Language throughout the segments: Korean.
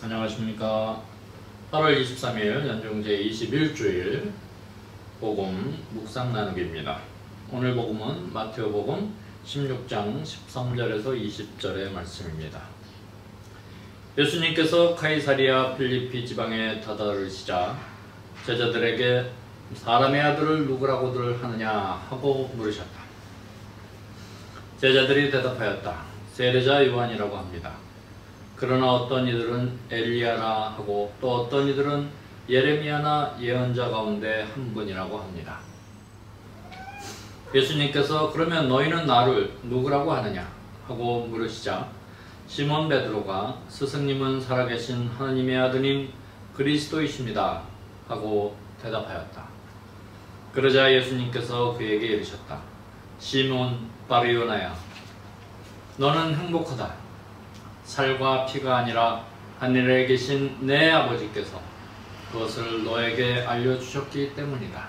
안녕하십니까. 8월 23일 연중제 21주일 복음 묵상 나누기입니다. 오늘 복음은 마태복음 16장 13절에서 20절의 말씀입니다. 예수님께서 카이사리아 필리피 지방에 다다르시자 제자들에게 사람의 아들을 누구라고들 하느냐 하고 물으셨다. 제자들이 대답하였다. 세례자 요한이라고 합니다. 그러나 어떤 이들은 엘리야라 하고 또 어떤 이들은 예레미야나 예언자 가운데 한 분이라고 합니다. 예수님께서 그러면 너희는 나를 누구라고 하느냐 하고 물으시자 시몬 베드로가 스승님은 살아계신 하나님의 아드님 그리스도이십니다 하고 대답하였다. 그러자 예수님께서 그에게 이르셨다. 시몬 바르요나야, 너는 행복하다. 살과 피가 아니라 하늘에 계신 내 아버지께서 그것을 너에게 알려주셨기 때문이다.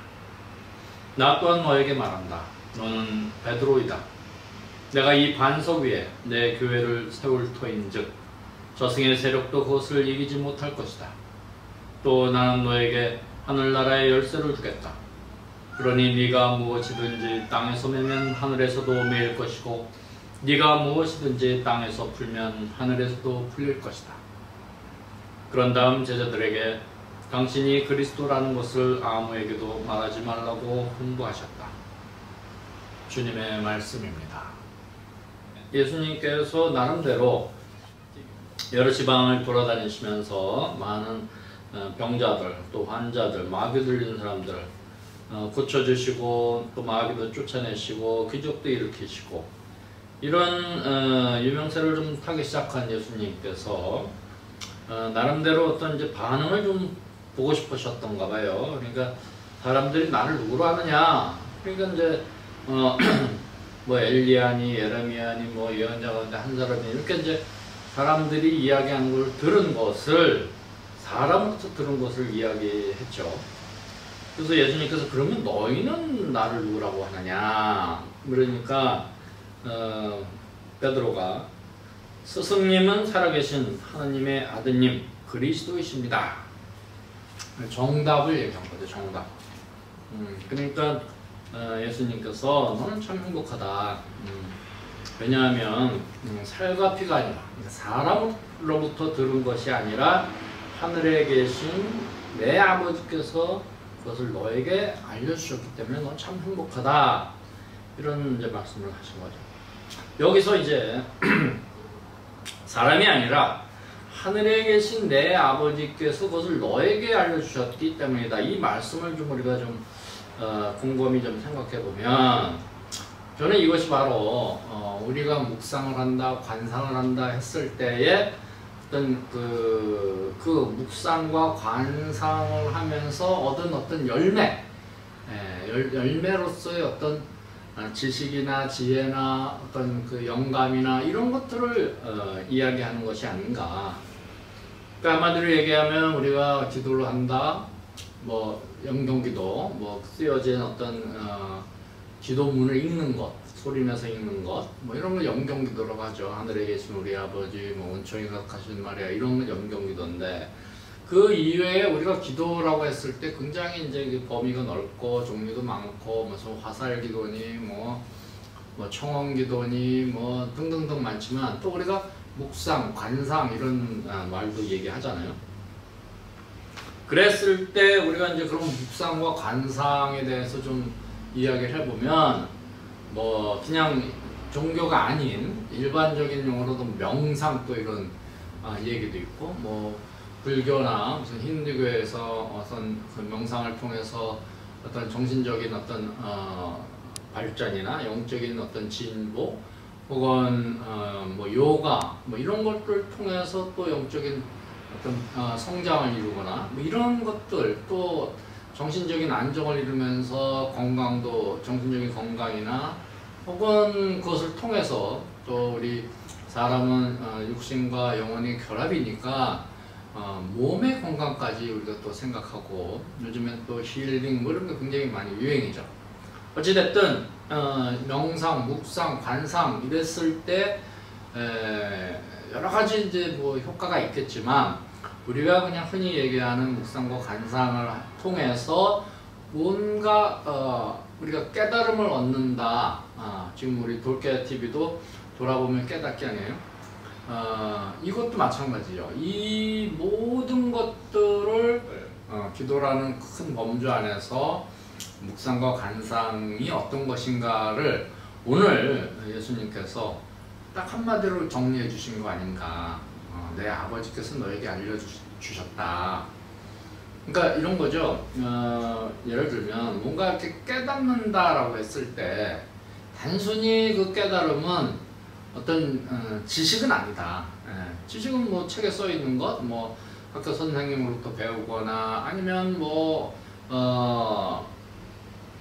나 또한 너에게 말한다. 너는 베드로이다. 내가 이 반석 위에 내 교회를 세울 터인즉 저승의 세력도 그것을 이기지 못할 것이다. 또 나는 너에게 하늘나라의 열쇠를 주겠다. 그러니 네가 무엇이든지 땅에서 매면 하늘에서도 매일 것이고 네가 무엇이든지 땅에서 풀면 하늘에서도 풀릴 것이다. 그런 다음 제자들에게 당신이 그리스도라는 것을 아무에게도 말하지 말라고 훈부하셨다. 주님의 말씀입니다. 예수님께서 나름대로 여러 지방을 돌아다니시면서 많은 병자들, 또 환자들, 마귀 들린 사람들 고쳐주시고 또 마귀도 쫓아내시고 기적도 일으키시고 이런 유명세를 좀 타기 시작한 예수님께서 나름대로 어떤 이제 반응을 좀 보고 싶으셨던가 봐요. 그러니까 사람들이 나를 누구로 아느냐? 그러니까 이제 뭐 엘리야니 예레미야니 뭐 예언자 가운데 한 사람이 이렇게 이제 사람들이 이야기하는 걸 들은 것을 사람부터 들은 것을 이야기했죠. 그래서 예수님께서 그러면 너희는 나를 누구라고 하느냐? 그러니까 베드로가 스승님은 살아계신 하나님의 아드님 그리스도이십니다. 정답을 얘기한 거죠. 정답. 그러니까 예수님께서 너는 참 행복하다. 왜냐하면 살과 피가 아니라 사람으로부터 들은 것이 아니라 하늘에 계신 내 아버지께서 그것을 너에게 알려주셨기 때문에 넌 참 행복하다. 이런 이제 말씀을 하신 거죠. 여기서 이제 사람이 아니라 하늘에 계신 내 아버지께서 그것을 너에게 알려주셨기 때문이다. 이 말씀을 좀 우리가 좀 곰곰이 좀 생각해 보면 저는 이것이 바로 우리가 묵상을 한다, 관상을 한다 했을 때에 어떤 그 묵상과 관상을 하면서 얻은 어떤 열매로서의 어떤 지식이나 지혜나 어떤 그 영감이나 이런 것들을 이야기하는 것이 아닌가. 그러니까 한마디로 얘기하면 우리가 기도를 한다, 뭐 영경기도, 뭐 쓰여진 어떤 기도문을 읽는 것, 소리내서 읽는 것, 뭐 이런 걸 영경기도라고 하죠. 하늘에 계신 우리 아버지, 뭐 은총이 가득하신 마리아, 이런 건 영경기도인데. 그 이외에 우리가 기도라고 했을 때 굉장히 이제 범위가 넓고 종류도 많고 무슨 화살 기도니 뭐 청원 기도니 뭐 등등등 많지만 또 우리가 묵상, 관상 이런 말도 얘기하잖아요. 그랬을 때 우리가 이제 그런 묵상과 관상에 대해서 좀 이야기를 해보면 뭐 그냥 종교가 아닌 일반적인 용어로도 명상 또 이런 얘기도 있고 뭐 불교나 무슨 힌두교에서 어떤 그 명상을 통해서 어떤 정신적인 어떤 발전이나 영적인 어떤 진보 혹은 뭐 요가 뭐 이런 것들을 통해서 또 영적인 어떤 성장을 이루거나 뭐 이런 것들 또 정신적인 안정을 이루면서 건강도 정신적인 건강이나 혹은 그것을 통해서 또 우리 사람은 육신과 영혼이 결합이니까 몸의 건강까지 우리가 또 생각하고 요즘엔 또 힐링 뭐 이런 게 굉장히 많이 유행이죠. 어찌됐든 명상, 묵상, 관상 이랬을 때 여러 가지 이제 뭐 효과가 있겠지만 우리가 그냥 흔히 얘기하는 묵상과 간상을 통해서 뭔가 우리가 깨달음을 얻는다. 지금 우리 돌깨 TV도 돌아보면 깨닫기 아니에요? 이것도 마찬가지죠. 이 모든 것들을 기도라는 큰 범주 안에서 묵상과 간상이 어떤 것인가를 오늘 예수님께서 딱 한마디로 정리해 주신 거 아닌가. 내 아버지께서 너에게 알려주셨다. 그러니까 이런 거죠. 예를 들면 뭔가 이렇게 깨닫는다라고 했을 때 단순히 그 깨달음은 어떤 지식은 아니다. 지식은 뭐 책에 써 있는 것, 뭐 학교 선생님으로부터 배우거나 아니면 뭐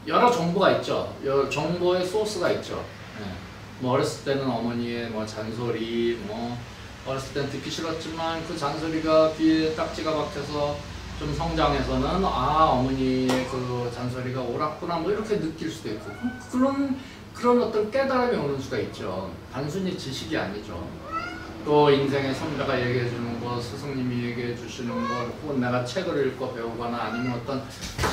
여러 정보가 있죠. 여러 정보의 소스가 있죠. 뭐 어렸을 때는 어머니의 뭐 잔소리, 뭐 어렸을 때는 듣기 싫었지만 그 잔소리가 귀에 딱지가 박혀서 좀 성장해서는 어머니의 그 잔소리가 옳았구나 뭐 이렇게 느낄 수도 있고 그런 어떤 깨달음이 오는 수가 있죠. 단순히 지식이 아니죠. 또 인생의 선배가 얘기해 주는 것, 스승님이 얘기해 주시는 것, 혹은 내가 책을 읽고 배우거나 아니면 어떤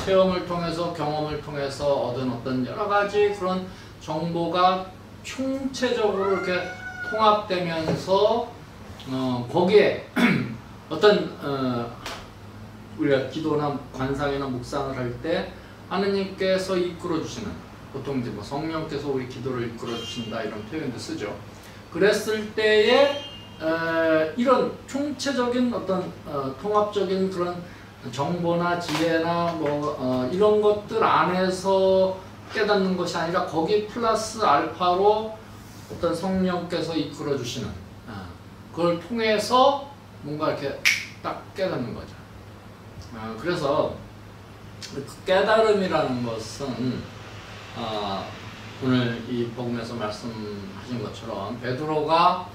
체험을 통해서 경험을 통해서 얻은 어떤 여러 가지 그런 정보가 총체적으로 이렇게 통합되면서 거기에 어떤 우리가 기도나 관상이나 묵상을 할 때 하느님께서 이끌어 주시는, 보통 이제 뭐 성령께서 우리 기도를 이끌어 주신다 이런 표현도 쓰죠. 그랬을 때에 이런 총체적인 어떤 통합적인 그런 정보나 지혜나 뭐 이런 것들 안에서 깨닫는 것이 아니라 거기 플러스 알파로 어떤 성령께서 이끌어 주시는 그걸 통해서 뭔가 이렇게 딱 깨닫는 거죠. 그래서 그 깨달음이라는 것은 오늘 이 복음에서 말씀하신 것처럼 베드로가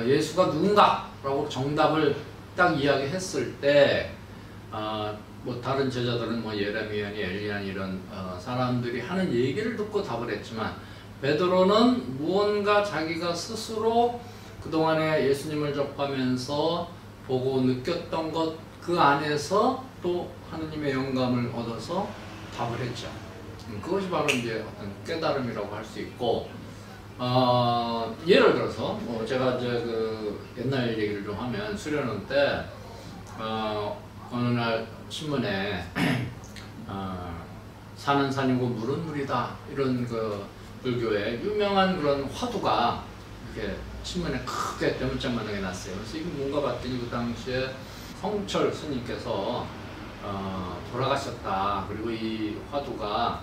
예수가 누군가라고 정답을 딱 이야기했을 때 뭐 다른 제자들은 뭐 예레미야니 엘리야니 이런 사람들이 하는 얘기를 듣고 답을 했지만 베드로는 무언가 자기가 스스로 그동안에 예수님을 접하면서 보고 느꼈던 것 그 안에서 또 하느님의 영감을 얻어서 답을 했죠. 그것이 바로 이제 어떤 깨달음이라고 할 수 있고, 예를 들어서 뭐 제가 이제 그 옛날 얘기를 좀 하면 수련원 때 어느 날 신문에 산은 산이고 물은 물이다 이런 그 불교의 유명한 그런 화두가 이렇게 신문에 크게 대문짝만하게 났어요. 그래서 이게 뭔가 봤더니 그 당시에 성철 스님께서 돌아가셨다. 그리고 이 화두가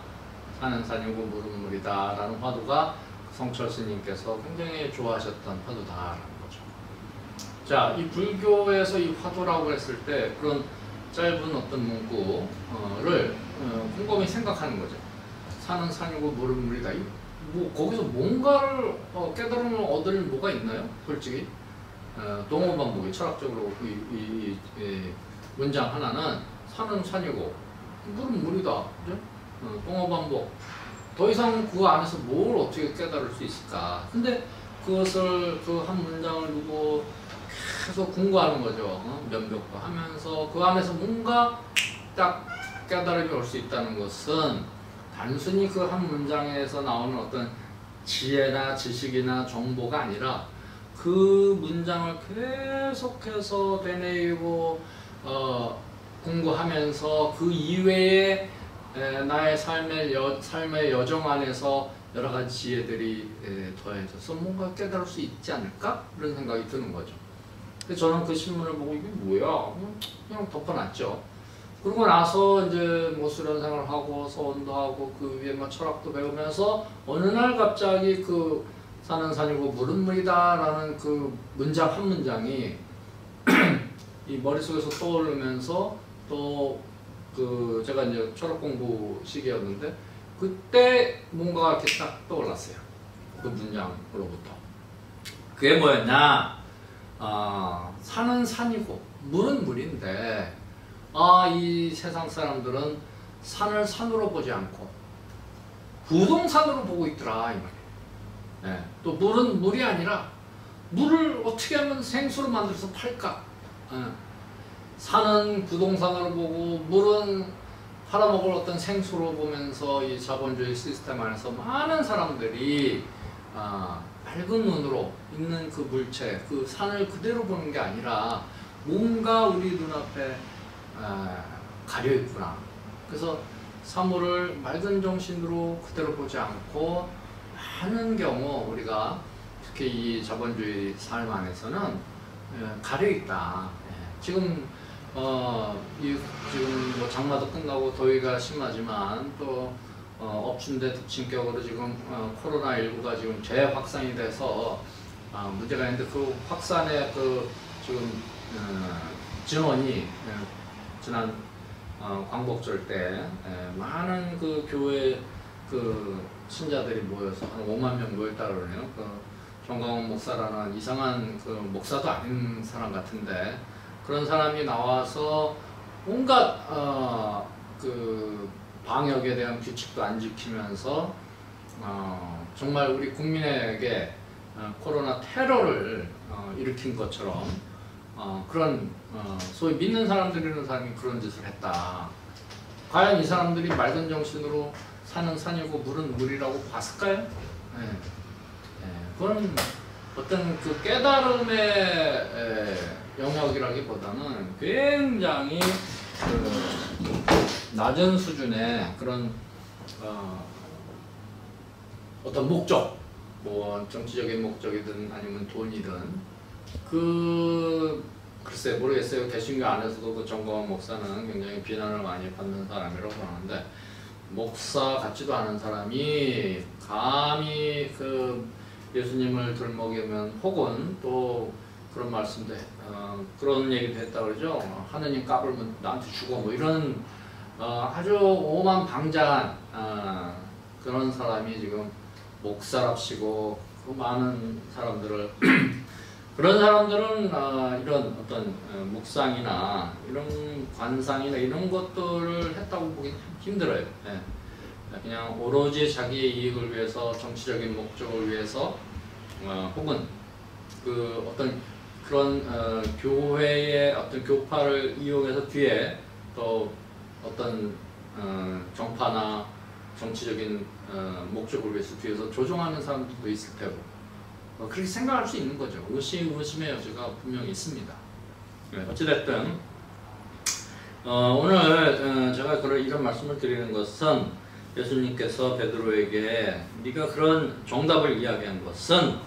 산은 산이고 물은 물이다 라는 화두가 성철 스님께서 굉장히 좋아하셨던 화두다라는 거죠. 자, 이 불교에서 이 화두라고 했을 때 그런 짧은 어떤 문구를 곰곰이 생각하는 거죠. 산은 산이고 물은 물이다. 뭐 거기서 뭔가를 깨달음을 얻을 뭐가 있나요? 솔직히 동호반복이 철학적으로 이 문장 하나는 산은 산이고 물은 물이다. 그죠? 동호반복. 더 이상 그 안에서 뭘 어떻게 깨달을 수 있을까? 근데 그것을 그 한 문장을 두고 계속 공부하는 거죠. 면벽과 하면서 그 안에서 뭔가 딱 깨달음이 올 수 있다는 것은 단순히 그 한 문장에서 나오는 어떤 지혜나 지식이나 정보가 아니라 그 문장을 계속해서 되뇌이고 공부하면서 그 이외에 나의 삶의 여정 안에서 여러 가지 지혜들이 더해져서 뭔가 깨달을 수 있지 않을까? 그런 생각이 드는 거죠. 그래서 저는 그 신문을 보고 이게 뭐야? 그냥 덮어놨죠. 그러고 나서 이제 뭐 수련 생활하고 서원도 하고 그 위에 뭐 철학도 배우면서 어느 날 갑자기 그 산은 산이고 물은 물이다 라는 그 문장 한 문장이 이 머릿속에서 떠오르면서 또 그 제가 이제 철학 공부 시기였는데 그때 뭔가 이렇게 딱 떠올랐어요. 그 문장으로부터. 그게 뭐였냐? 산은 산이고 물은 물인데 이 세상 사람들은 산을 산으로 보지 않고 부동산으로 보고 있더라 이 말이에요. 네. 또 물은 물이 아니라 물을 어떻게 하면 생수로 만들어서 팔까? 산은 부동산으로 보고 물은 팔아먹을 어떤 생수로 보면서 이 자본주의 시스템 안에서 많은 사람들이 밝은 눈으로 있는 그 물체, 그 산을 그대로 보는 게 아니라 뭔가 우리 눈앞에 가려 있구나. 그래서 사물을 맑은 정신으로 그대로 보지 않고 많은 경우 우리가 특히 이 자본주의 삶 안에서는 가려 있다. 지금 지금 뭐 장마도 끝나고 더위가 심하지만 또 엎친데 덮친격으로 지금 코로나19가 지금 재확산이 돼서 문제가 있는데 그 확산의 그 지금 진원이 지난 광복절 때 많은 그 교회 그 신자들이 모여서 한 5만 명 모였다 그러네요. 그 정광훈 목사라는 이상한 그 목사도 아닌 사람 같은데 그런 사람이 나와서 온갖 그 방역에 대한 규칙도 안 지키면서 정말 우리 국민에게 코로나 테러를 일으킨 것처럼 그런 소위 믿는 사람들이라는 사람이 그런 짓을 했다. 과연 이 사람들이 맑은 정신으로 산은 산이고 물은 물이라고 봤을까요? 네. 그건 어떤 그 깨달음의 영역이라기보다는 굉장히 그 낮은 수준의 그런 어떤 목적, 뭐 정치적인 목적이든 아니면 돈이든 글쎄 모르겠어요. 개신교 안에서도 그 정광훈 목사는 굉장히 비난을 많이 받는 사람이라고 하는데 목사 같지도 않은 사람이 감히 그 예수님을 들먹이면 혹은 또 그런 말씀도 그런 얘기도 했다 그러죠. 하느님 까불면 나한테 죽어 뭐 이런 아주 오만방자한 그런 사람이 지금 목사랍시고 그 많은 사람들을 그런 사람들은 이런 어떤 묵상이나 이런 관상이나 이런 것들을 했다고 보기 힘들어요. 예. 그냥 오로지 자기의 이익을 위해서 정치적인 목적을 위해서 혹은 그 어떤 그런 교회의 어떤 교파를 이용해서 뒤에 또 어떤 정파나 정치적인 목적을 위해서 뒤에서 조종하는 사람들도 있을 테고 그렇게 생각할 수 있는 거죠. 의심의 여지가 분명히 있습니다. 어찌됐든 오늘 제가 이런 말씀을 드리는 것은 예수님께서 베드로에게 네가 그런 정답을 이야기한 것은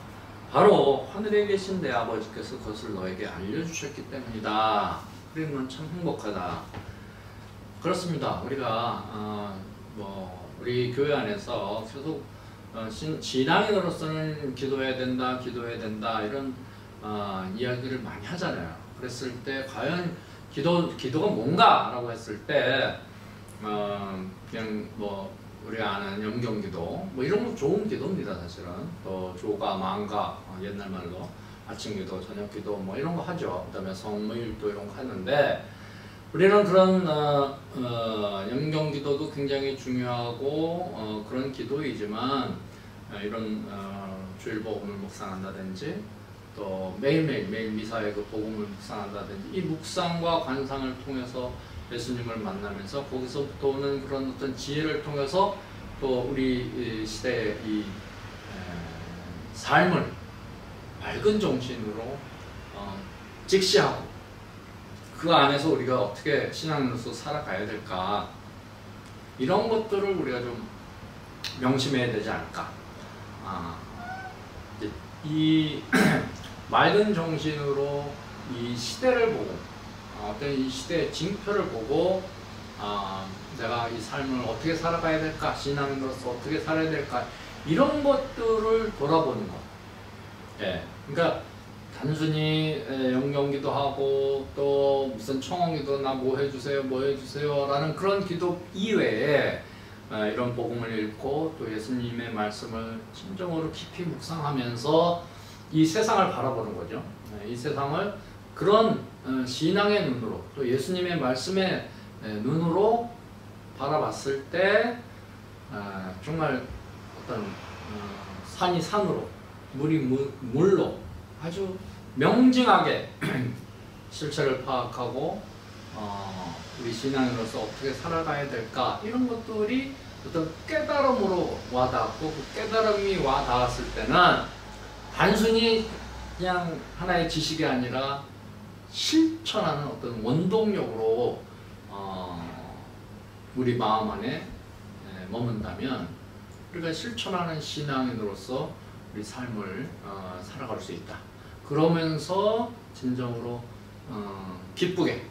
바로 하늘에 계신 내 아버지께서 그것을 너에게 알려주셨기 때문이다. 그러면 참 행복하다. 그렇습니다. 우리가 우리 교회 안에서 계속 신앙인으로서는 기도해야 된다 이런 이야기를 많이 하잖아요. 그랬을 때 과연 기도가 뭔가라고 했을 때 그냥 우리가 아는 염경기도 뭐 이런 거 좋은 기도입니다. 사실은 또 조가 망가 옛날 말로 아침기도 저녁기도 뭐 이런 거 하죠. 그다음에 성모일도 이런 거 하는데 우리는 그런 염경기도도 굉장히 중요하고 그런 기도이지만 이런 주일 복음을 묵상한다든지 또 매일 미사의 그 복음을 묵상한다든지 이 묵상과 관상을 통해서 예수님을 만나면서 거기서부터 오는 그런 어떤 지혜를 통해서 또 우리 시대의 이 삶을 맑은 정신으로 직시하고 그 안에서 우리가 어떻게 신앙으로서 살아가야 될까 이런 것들을 우리가 좀 명심해야 되지 않을까. 이 맑은 정신으로 이 시대를 보고 어떤 이 시대의 징표를 보고 내가 이 삶을 어떻게 살아가야 될까, 신앙인으로서 어떻게 살아야 될까 이런 것들을 돌아보는 것. 예, 그러니까 단순히 영경기도 하고 또 무슨 청원기도 나 뭐 해주세요 라는 그런 기도 이외에 이런 복음을 읽고 또 예수님의 말씀을 진정으로 깊이 묵상하면서 이 세상을 바라보는 거죠. 이 세상을 그런 신앙의 눈으로 또 예수님의 말씀의 눈으로 바라봤을 때 정말 어떤 산이 산으로 물이 물로 아주 명징하게 실체를 파악하고 우리 신앙인으로서 어떻게 살아가야 될까 이런 것들이 어떤 깨달음으로 와닿았고 그 깨달음이 와닿았을 때는 단순히 그냥 하나의 지식이 아니라 실천하는 어떤 원동력으로 우리 마음 안에 머문다면 우리가 실천하는 신앙인으로서 우리 삶을 살아갈 수 있다. 그러면서 진정으로 기쁘게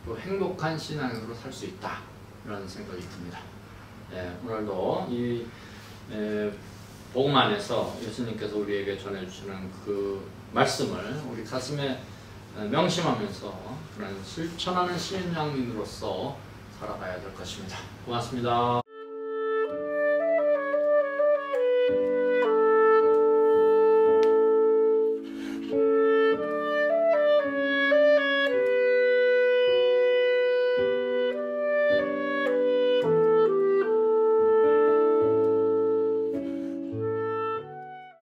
또 행복한 신앙인으로 살 수 있다. 이런 생각이 듭니다. 오늘도 이 복음 안에서 예수님께서 우리에게 전해주시는 그 말씀을 우리 가슴에 명심하면서 그런 실천하는 신앙인으로서 살아가야 될 것입니다. 고맙습니다.